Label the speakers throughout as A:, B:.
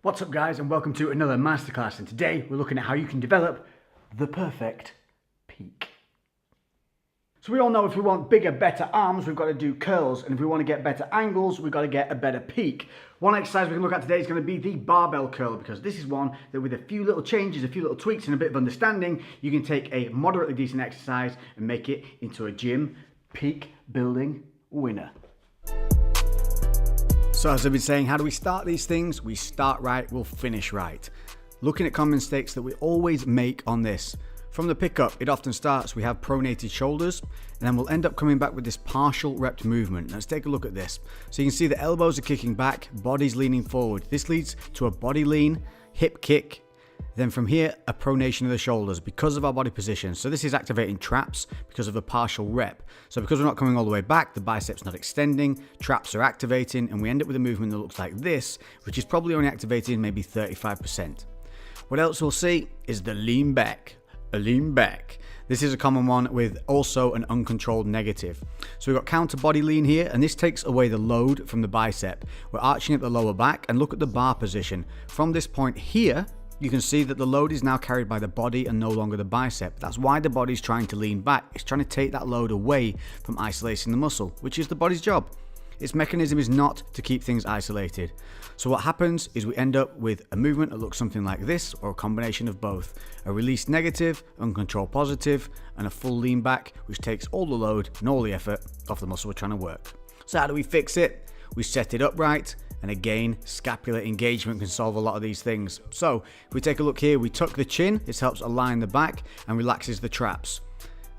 A: What's up guys, and welcome to another masterclass, and today we're looking at how you can develop the perfect peak. So we all know if we want bigger, better arms, we've got to do curls, and if we want to get better angles, we've got to get a better peak. One exercise we can look at today is going to be the barbell curl, because this is one that with a few little changes, a few little tweaks and a bit of understanding, you can take a moderately decent exercise and make it into a gym peak building winner. So as I've been saying, how do we start these things? We start right, we'll finish right. Looking at common mistakes that we always make on this. From the pickup, it often starts, we have pronated shoulders, and then we'll end up coming back with this partial rep movement. Let's take a look at this. So you can see the elbows are kicking back, body's leaning forward. This leads to a body lean, hip kick, then from here, a pronation of the shoulders because of our body position. So this is activating traps because of the partial rep. So because we're not coming all the way back, the biceps not extending, traps are activating, and we end up with a movement that looks like this, which is probably only activating maybe 35%. What else we'll see is the lean back. A lean back. This is a common one with also an uncontrolled negative. So we've got counter body lean here, and this takes away the load from the bicep. We're arching at the lower back, and look at the bar position. From this point here, you can see that the load is now carried by the body and no longer the bicep. That's why the body's trying to lean back. It's trying to take that load away from isolating the muscle, which is the body's job. Its mechanism is not to keep things isolated. So what happens is we end up with a movement that looks something like this, or a combination of both. A release negative, uncontrolled positive, and a full lean back, which takes all the load and all the effort off the muscle we're trying to work. So how do we fix it? We set it up right, and again, scapular engagement can solve a lot of these things. So if we take a look here, we tuck the chin. This helps align the back and relaxes the traps.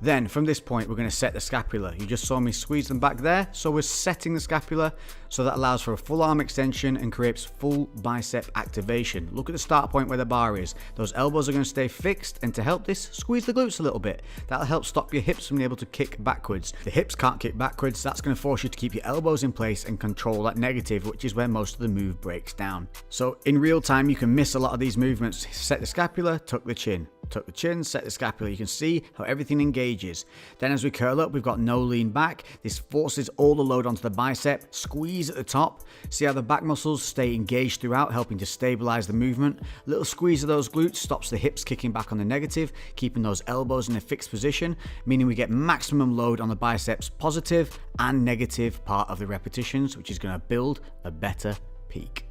A: Then from this point, we're going to set the scapula. You just saw me squeeze them back there. So we're setting the scapula, so that allows for a full arm extension and creates full bicep activation. Look at the start point where the bar is. Those elbows are going to stay fixed, and to help this, squeeze the glutes a little bit. That'll help stop your hips from being able to kick backwards. The hips can't kick backwards. That's going to force you to keep your elbows in place and control that negative, which is where most of the move breaks down. So in real time, you can miss a lot of these movements. Set the scapula, tuck the chin. Tuck the chin, set the scapula. You can see how everything engages. Then as we curl up, we've got no lean back. This forces all the load onto the bicep. Squeeze at the top. See how the back muscles stay engaged throughout, helping to stabilize the movement. A little squeeze of those glutes stops the hips kicking back on the negative, keeping those elbows in a fixed position, meaning we get maximum load on the biceps positive and negative part of the repetitions, which is going to build a better peak.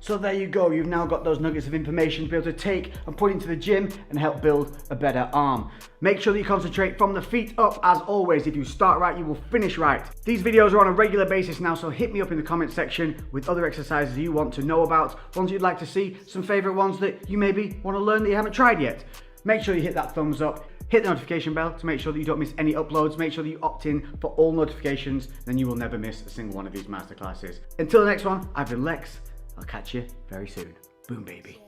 A: So there you go, you've now got those nuggets of information to be able to take and put into the gym and help build a better arm. Make sure that you concentrate from the feet up. As always, if you start right, you will finish right. These videos are on a regular basis now, so hit me up in the comment section with other exercises you want to know about, ones you'd like to see, some favorite ones that you maybe want to learn that you haven't tried yet. Make sure you hit that thumbs up. Hit the notification bell to make sure that you don't miss any uploads. Make sure that you opt in for all notifications, then you will never miss a single one of these masterclasses. Until the next one, I've been Lex. I'll catch you very soon. Boom, baby.